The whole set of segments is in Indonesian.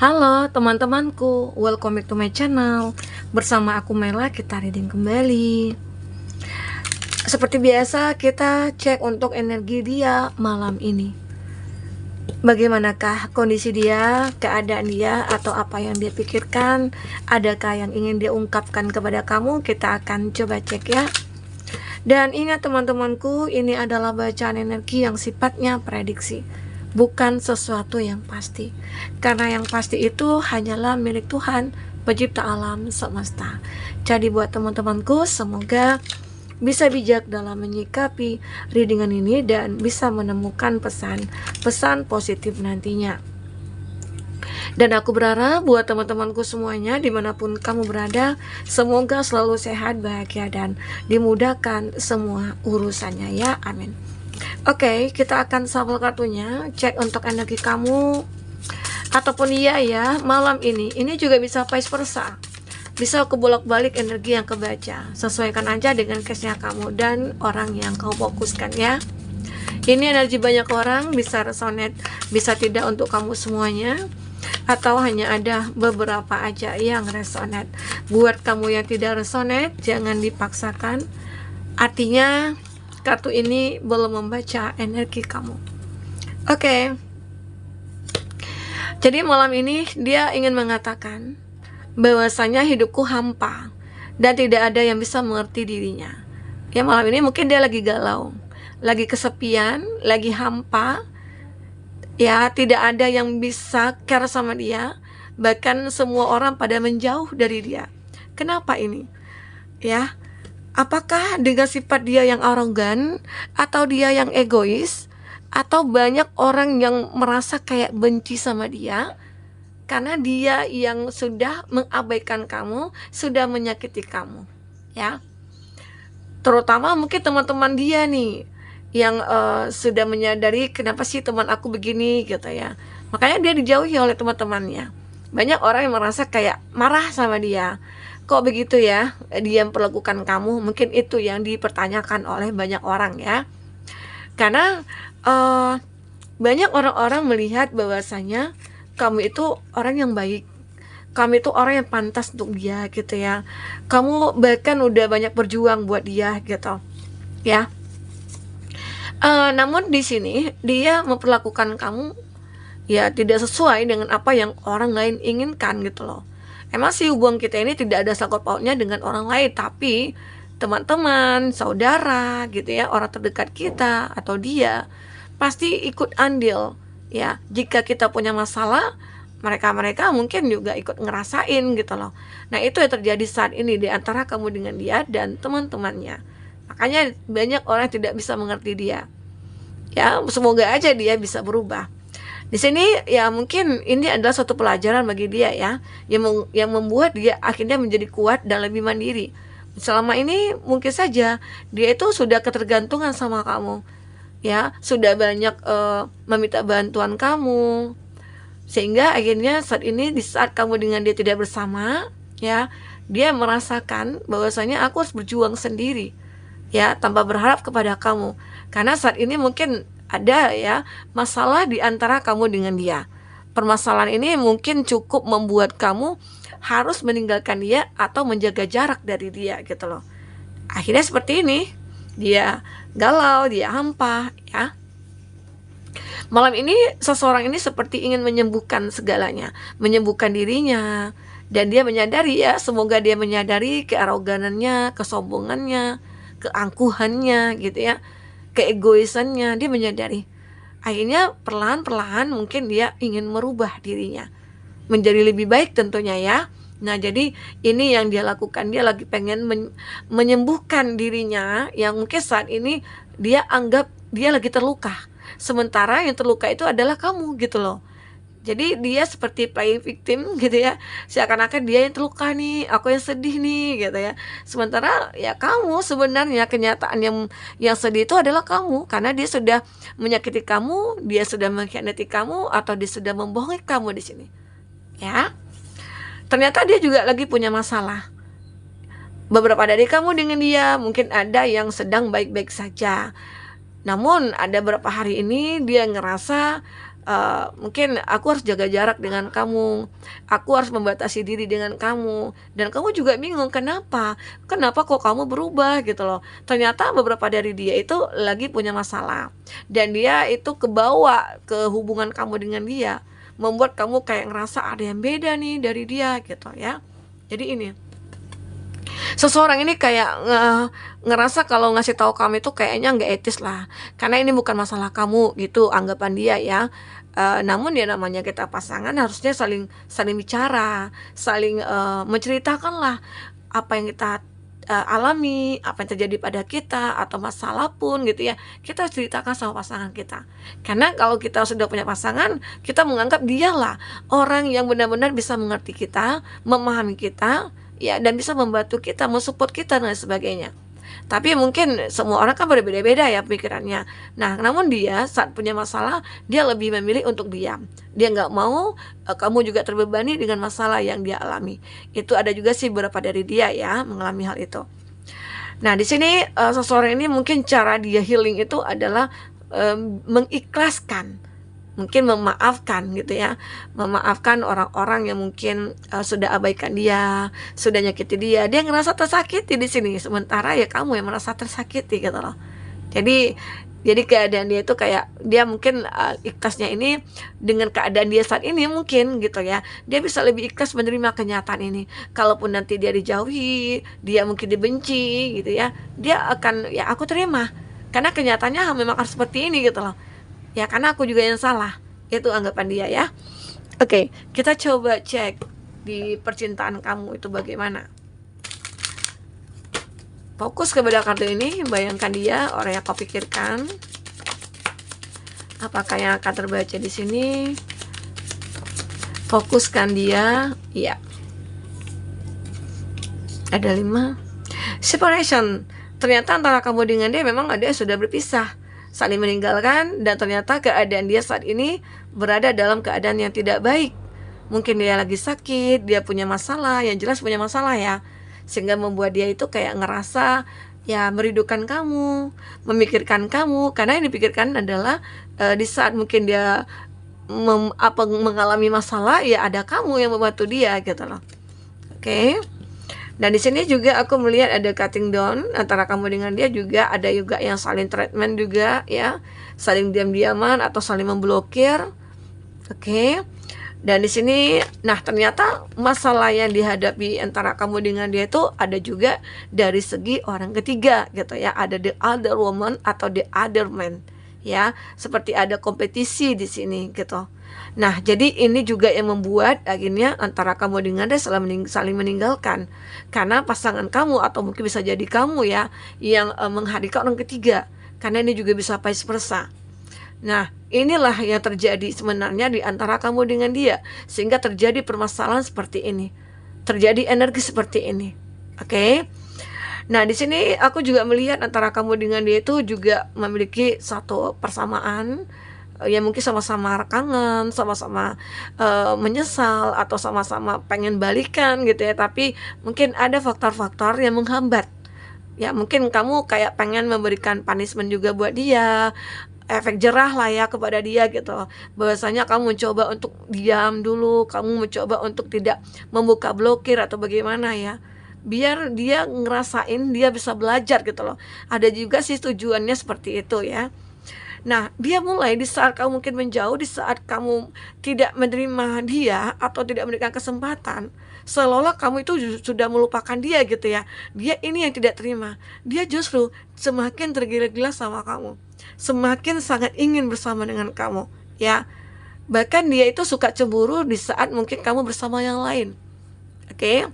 Halo teman-temanku, welcome back to my channel. Bersama aku Mela, kita reading kembali. Seperti biasa, kita cek untuk energi dia malam ini. Bagaimanakah kondisi dia, keadaan dia, atau apa yang dia pikirkan? Adakah yang ingin dia ungkapkan kepada kamu? Kita akan coba cek ya. Dan ingat teman-temanku, ini adalah bacaan energi yang sifatnya prediksi, bukan sesuatu yang pasti, karena yang pasti itu hanyalah milik Tuhan, pencipta alam semesta. Jadi buat teman-temanku, semoga bisa bijak dalam menyikapi readingan ini dan bisa menemukan pesan positif nantinya. Dan aku berharap buat teman-temanku semuanya, dimanapun kamu berada, semoga selalu sehat, bahagia, dan dimudahkan semua urusannya ya, amin. Oke, kita akan shuffle kartunya, cek untuk energi kamu ataupun iya ya malam ini. Ini juga bisa vice versa, bisa kebolak-balik energi yang kebaca. Sesuaikan aja dengan case-nya kamu dan orang yang kau fokuskan ya. Ini energi banyak orang, bisa resonate, bisa tidak untuk kamu semuanya, atau hanya ada beberapa aja yang resonate. Buat kamu yang tidak resonate, jangan dipaksakan. Artinya kartu ini belum membaca energi kamu. Oke. Jadi malam ini dia ingin mengatakan bahwasanya hidupku hampa dan tidak ada yang bisa mengerti dirinya. Ya, malam ini mungkin dia lagi galau, lagi kesepian, lagi hampa. Ya, tidak ada yang bisa care sama dia. Bahkan semua orang pada menjauh dari dia. Kenapa ini? Ya, apakah dengan sifat dia yang arogan, atau dia yang egois, atau banyak orang yang merasa kayak benci sama dia karena dia yang sudah mengabaikan kamu, sudah menyakiti kamu, ya. Terutama mungkin teman-teman dia nih yang sudah menyadari kenapa sih teman aku begini gitu ya. Makanya dia dijauhi oleh teman-temannya. Banyak orang yang merasa kayak marah sama dia. Kok begitu ya, dia memperlakukan kamu? Mungkin itu yang dipertanyakan oleh banyak orang ya. Karena banyak orang-orang melihat bahwasanya kamu itu orang yang baik, kamu itu orang yang pantas untuk dia gitu ya. Kamu bahkan udah banyak berjuang buat dia gitu ya. Namun di sini dia memperlakukan kamu ya tidak sesuai dengan apa yang orang lain inginkan gitu loh. Emang sih hubungan kita ini tidak ada sangkut pautnya dengan orang lain, tapi teman-teman, saudara gitu ya, orang terdekat kita atau dia pasti ikut andil ya. Jika kita punya masalah, mereka mungkin juga ikut ngerasain gitu loh. Nah, itu yang terjadi saat ini di antara kamu dengan dia dan teman-temannya. Makanya banyak orang tidak bisa mengerti dia. Ya, semoga aja dia bisa berubah. Di sini ya mungkin ini adalah suatu pelajaran bagi dia ya, yang membuat dia akhirnya menjadi kuat dan lebih mandiri. Selama ini mungkin saja dia itu sudah ketergantungan sama kamu. Ya, sudah banyak meminta bantuan kamu. Sehingga akhirnya saat ini di saat kamu dengan dia tidak bersama, ya, dia merasakan bahwasanya aku harus berjuang sendiri. Ya, tanpa berharap kepada kamu. Karena saat ini mungkin ada ya masalah di antara kamu dengan dia. Permasalahan ini mungkin cukup membuat kamu harus meninggalkan dia atau menjaga jarak dari dia gitu loh. Akhirnya seperti ini, dia galau, dia hampa ya. Malam ini seseorang ini seperti ingin menyembuhkan segalanya, menyembuhkan dirinya, dan dia menyadari ya, semoga dia menyadari kearoganannya, kesombongannya, keangkuhannya gitu ya, keegoisannya. Dia menyadari. Akhirnya perlahan-perlahan mungkin dia ingin merubah dirinya menjadi lebih baik tentunya ya. Nah, jadi ini yang dia lakukan. Dia lagi pengen menyembuhkan dirinya yang mungkin saat ini dia anggap dia lagi terluka. Sementara yang terluka itu adalah kamu gitu loh. Jadi dia seperti playing victim gitu ya. Seakan-akan dia yang terluka nih, aku yang sedih nih gitu ya. Sementara ya kamu sebenarnya kenyataan yang sedih itu adalah kamu, karena dia sudah menyakiti kamu, dia sudah mengkhianati kamu, atau dia sudah membohongi kamu di sini. Ya. Ternyata dia juga lagi punya masalah. Beberapa dari kamu dengan dia mungkin ada yang sedang baik-baik saja. Namun ada beberapa hari ini dia ngerasa mungkin aku harus jaga jarak dengan kamu, aku harus membatasi diri dengan kamu, dan kamu juga bingung kenapa kok kamu berubah gitu loh. Ternyata beberapa dari dia itu lagi punya masalah, dan dia itu kebawa ke hubungan kamu dengan dia, membuat kamu kayak ngerasa ada yang beda nih dari dia gitu ya. Jadi ini, seseorang ini kayak ngerasa kalau ngasih tahu kamu itu kayaknya nggak etis lah, karena ini bukan masalah kamu gitu anggapan dia ya. Namun ya namanya kita pasangan harusnya saling saling bicara, saling menceritakan lah apa yang kita alami, apa yang terjadi pada kita, atau masalah pun gitu ya, kita harus ceritakan sama pasangan kita. Karena kalau kita sudah punya pasangan, kita menganggap dialah orang yang benar-benar bisa mengerti kita, memahami kita, ya, dan bisa membantu kita, mensupport kita dan sebagainya. Tapi mungkin semua orang kan berbeda-beda ya pikirannya. Nah, namun dia saat punya masalah, dia lebih memilih untuk diam. Dia nggak mau kamu juga terbebani dengan masalah yang dia alami. Itu ada juga sih beberapa dari dia ya mengalami hal itu. Nah, di sini seseorang ini mungkin cara dia healing itu adalah mengikhlaskan, mungkin memaafkan gitu ya, memaafkan orang-orang yang mungkin sudah abaikan dia, sudah nyakiti dia. Dia ngerasa tersakiti di sini, sementara ya kamu yang merasa tersakiti gitu loh. Jadi keadaan dia itu kayak dia mungkin ikhlasnya ini dengan keadaan dia saat ini mungkin gitu ya, dia bisa lebih ikhlas menerima kenyataan ini. Kalaupun nanti dia dijauhi, dia mungkin dibenci gitu ya, dia akan ya aku terima, karena kenyataannya memang harus seperti ini gitu loh ya, karena aku juga yang salah. Itu anggapan dia ya. Oke, kita coba cek di percintaan kamu itu bagaimana. Fokus kepada kartu ini, bayangkan dia orang yang kau pikirkan. Apakah yang akan terbaca di sini? Fokuskan dia. Iya, ada 5. Separation. Ternyata antara kamu dengan dia memang ada sudah berpisah, saling meninggalkan, dan ternyata keadaan dia saat ini berada dalam keadaan yang tidak baik. Mungkin dia lagi sakit, dia punya masalah, yang jelas punya masalah ya, sehingga membuat dia itu kayak ngerasa ya merindukan kamu, memikirkan kamu, karena yang dipikirkan adalah di saat mungkin dia mengalami masalah, ya ada kamu yang membantu dia gitu loh. Oke. Dan di sini juga aku melihat ada cutting down antara kamu dengan dia, juga ada juga yang saling treatment juga ya, saling diam-diaman atau saling memblokir. Oke. Dan di sini, nah ternyata masalah yang dihadapi antara kamu dengan dia itu ada juga dari segi orang ketiga gitu ya, ada the other woman atau the other man ya, seperti ada kompetisi di sini gitu. Nah, jadi ini juga yang membuat akhirnya antara kamu dengan dia saling meninggalkan, karena pasangan kamu atau mungkin bisa jadi kamu ya yang menghadirkan orang ketiga, karena ini juga bisa vice versa. Nah, inilah yang terjadi sebenarnya di antara kamu dengan dia, sehingga terjadi permasalahan seperti ini, terjadi energi seperti ini. Oke. Nah, di sini aku juga melihat antara kamu dengan dia itu juga memiliki satu persamaan, ya mungkin sama-sama kangen, sama-sama menyesal, atau sama-sama pengen balikan gitu ya, tapi mungkin ada faktor-faktor yang menghambat. Ya mungkin kamu kayak pengen memberikan punishment juga buat dia, efek jerah lah ya kepada dia gitu. Bahwasanya kamu mencoba untuk diam dulu, kamu mencoba untuk tidak membuka blokir atau bagaimana ya, biar dia ngerasain dia bisa belajar gitu loh. Ada juga sih tujuannya seperti itu ya. Nah, dia mulai di saat kamu mungkin menjauh, di saat kamu tidak menerima dia atau tidak memberikan kesempatan, seolah-olah kamu itu sudah melupakan dia gitu ya. Dia ini yang tidak terima. Dia justru semakin tergila-gila sama kamu, semakin sangat ingin bersama dengan kamu ya. Bahkan dia itu suka cemburu di saat mungkin kamu bersama yang lain. Oke.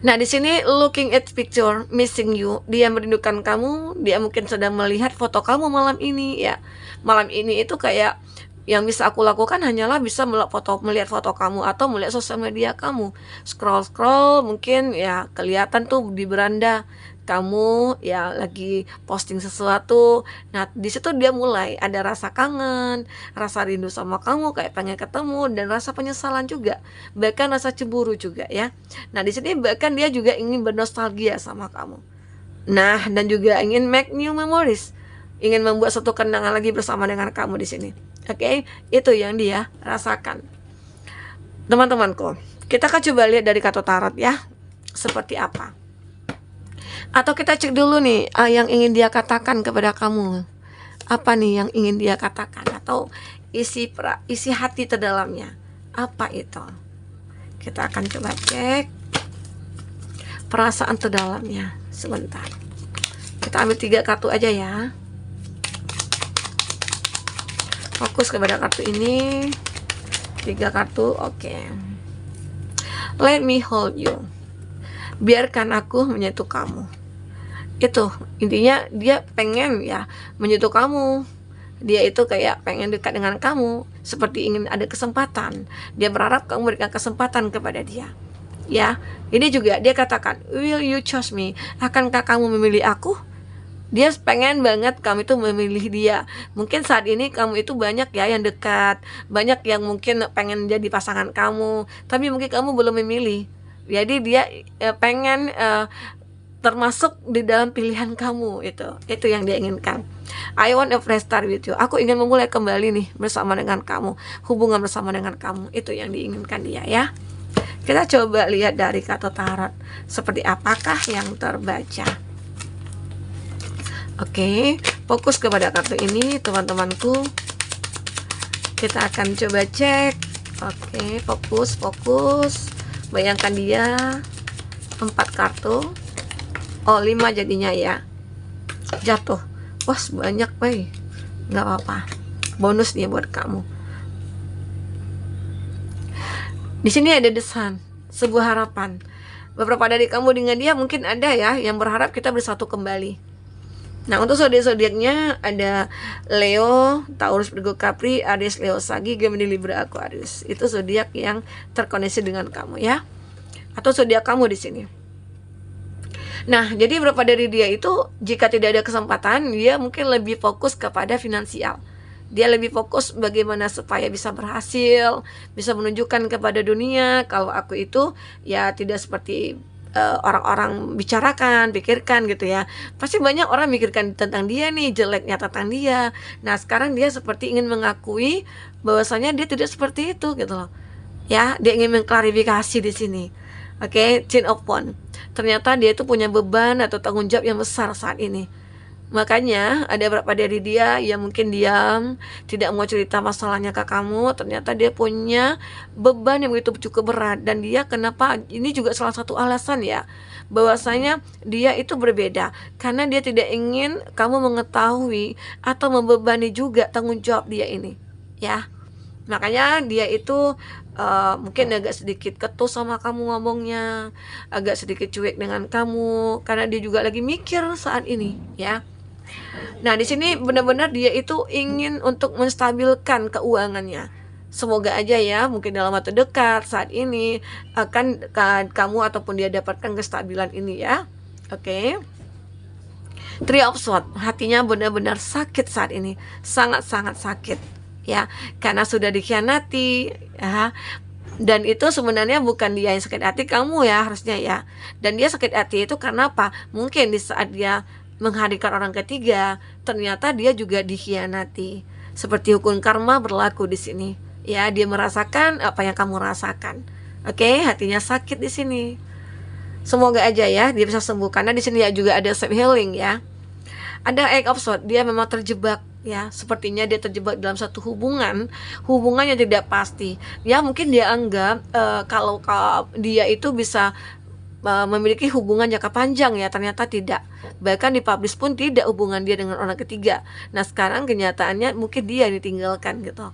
Nah, di sini looking at picture, missing you. Dia merindukan kamu, dia mungkin sedang melihat foto kamu malam ini ya. Malam ini itu kayak yang bisa aku lakukan hanyalah bisa melihat foto kamu atau melihat sosial media kamu. Scroll mungkin ya kelihatan tuh di beranda kamu ya lagi posting sesuatu. Nah, di situ dia mulai ada rasa kangen, rasa rindu sama kamu, kayak pengen ketemu, dan rasa penyesalan juga, bahkan rasa cemburu juga ya. Nah, di sini bahkan dia juga ingin bernostalgia sama kamu. Nah, dan juga ingin make new memories ingin membuat satu kenangan lagi bersama dengan kamu di sini. Oke, itu yang dia rasakan. Teman-temanku, kita akan coba lihat dari kartu tarot ya, seperti apa. Atau kita cek dulu nih, yang ingin dia katakan kepada kamu. Apa nih yang ingin dia katakan? Atau isi hati terdalamnya. Apa itu? Kita akan coba cek perasaan terdalamnya. Sebentar. Kita ambil 3 kartu aja ya. Fokus kepada kartu ini. 3 kartu, oke. Let me hold you. Biarkan aku menyentuh kamu. Itu intinya, dia pengen ya menyentuh kamu. Dia itu kayak pengen dekat dengan kamu, seperti ingin ada kesempatan. Dia berharap kamu berikan kesempatan kepada dia. Ya, ini juga dia katakan, will you choose me? Akankah kamu memilih aku? Dia pengen banget kamu itu memilih dia. Mungkin saat ini kamu itu banyak ya yang dekat, banyak yang mungkin pengen jadi pasangan kamu, tapi mungkin kamu belum memilih. Jadi dia pengen termasuk di dalam pilihan kamu. Itu yang dia inginkan. I want a fresh start with you. Aku ingin memulai kembali nih bersama dengan kamu, hubungan bersama dengan kamu. Itu yang diinginkan dia ya. Kita coba lihat dari kartu tarot, seperti apakah yang terbaca. Oke, fokus kepada kartu ini teman-temanku. Kita akan coba cek. Oke, fokus. Bayangkan dia 4 kartu. Oh, 5 jadinya ya. Jatuh. Wah, banyak, bay. Nggak apa-apa. Bonus nih buat kamu. Di sini ada desan, sebuah harapan. Beberapa dari kamu dengan dia mungkin ada ya yang berharap kita bersatu kembali. Nah, untuk zodiak-zodiaknya ada Leo, Taurus, Virgo, Capri, Aries, Leo, Sagi, Gemini, Libra, Aquarius. Itu zodiak yang terkoneksi dengan kamu ya. Atau zodiak kamu di sini. Nah, jadi beberapa dari dia itu jika tidak ada kesempatan, dia mungkin lebih fokus kepada finansial. Dia lebih fokus bagaimana supaya bisa berhasil, bisa menunjukkan kepada dunia kalau aku itu ya tidak seperti orang-orang bicarakan, pikirkan gitu ya. Pasti banyak orang mikirkan tentang dia nih, jeleknya tentang dia. Nah, sekarang dia seperti ingin mengakui bahwasanya dia tidak seperti itu gitu loh. Ya, dia ingin mengklarifikasi di sini. Oke, Queen of Wands. Ternyata dia itu punya beban atau tanggung jawab yang besar saat ini. Makanya ada beberapa dari dia yang mungkin diam, tidak mau cerita masalahnya ke kamu. Ternyata dia punya beban yang begitu cukup berat. Dan dia kenapa, ini juga salah satu alasan ya, bahwasanya dia itu berbeda. Karena dia tidak ingin kamu mengetahui atau membebani juga tanggung jawab dia ini. Ya, makanya dia itu mungkin agak sedikit ketus sama kamu ngomongnya, agak sedikit cuek dengan kamu, karena dia juga lagi mikir saat ini ya. Nah, di sini benar-benar dia itu ingin untuk menstabilkan keuangannya. Semoga aja ya, mungkin dalam waktu dekat saat ini akan kamu ataupun dia dapatkan kestabilan ini ya. Oke. Three of Swords, hatinya benar-benar sakit saat ini, sangat-sangat sakit ya, karena sudah dikhianati ya. Dan itu sebenarnya bukan dia yang sakit hati, kamu ya harusnya ya. Dan dia sakit hati itu karena apa? Mungkin di saat dia menghadirkan orang ketiga, ternyata dia juga dikhianati. Seperti hukum karma berlaku di sini. Ya, dia merasakan apa yang kamu rasakan. Oke, hatinya sakit di sini. Semoga aja ya dia bisa sembuh, karena di sini ya juga ada self healing ya. Ada Eight of Swords, dia memang terjebak ya, sepertinya dia terjebak dalam satu hubungan yang tidak pasti. Ya, mungkin dia anggap kalau dia itu bisa memiliki hubungan jangka panjang ya, ternyata tidak. Bahkan dipublish pun tidak hubungan dia dengan orang ketiga. Nah, sekarang kenyataannya mungkin dia ditinggalkan gitu.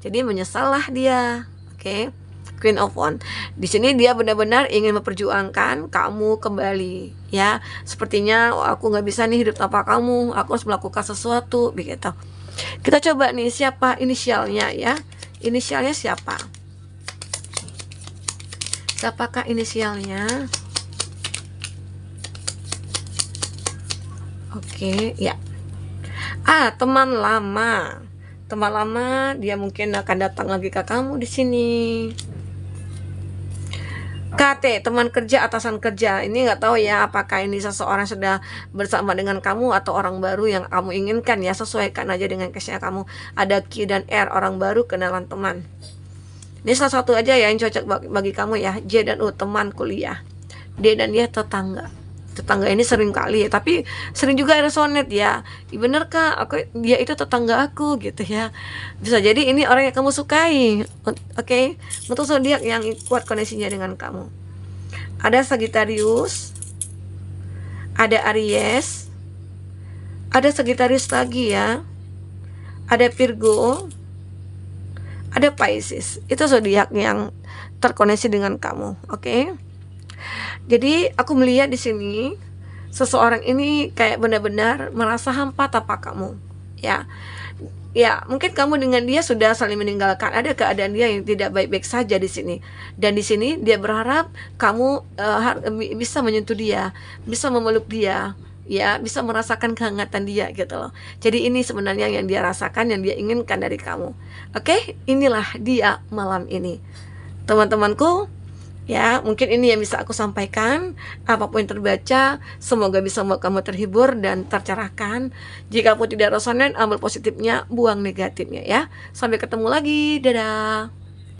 Jadi menyesal lah dia. Oke. Queen of Wands. Di sini dia benar-benar ingin memperjuangkan kamu kembali ya. Sepertinya aku nggak bisa nih hidup tanpa kamu, aku harus melakukan sesuatu begitu. Kita coba nih siapa inisialnya ya. Inisialnya siapa? Siapakah inisialnya? Oke, ya. Teman lama. Teman lama, dia mungkin akan datang lagi ke kamu di sini. KT, teman kerja, atasan kerja. Ini nggak tahu ya apakah ini seseorang sudah bersama dengan kamu atau orang baru yang kamu inginkan ya. Sesuaikan aja dengan case-nya kamu. Ada Q dan R, orang baru, kenalan teman. Ini salah satu aja ya yang cocok bagi kamu ya. J dan U, teman kuliah. D dan Y, tetangga. Tetangga ini sering kali ya, tapi sering juga resonate ya. Bener kak, dia itu tetangga aku gitu ya. Bisa jadi ini orang yang kamu sukai. Oke. Untuk zodiak yang kuat koneksinya dengan kamu, ada Sagittarius, ada Aries, ada Sagittarius lagi ya, ada Virgo, ada Pisces. Itu zodiak yang terkoneksi dengan kamu. Oke. Jadi aku melihat di sini seseorang ini kayak benar-benar merasa hampa tanpa kamu, ya. Ya, mungkin kamu dengan dia sudah saling meninggalkan. Ada keadaan dia yang tidak baik-baik saja di sini. Dan di sini dia berharap kamu bisa menyentuh dia, bisa memeluk dia, ya, bisa merasakan kehangatan dia gitu loh. Jadi ini sebenarnya yang dia rasakan, yang dia inginkan dari kamu. Oke, inilah dia malam ini. Teman-temanku, ya, mungkin ini yang bisa aku sampaikan. Apapun yang terbaca, semoga bisa membuat kamu terhibur dan tercerahkan. Jika pun tidak resonate, ambil positifnya, buang negatifnya ya. Sampai ketemu lagi, dadah.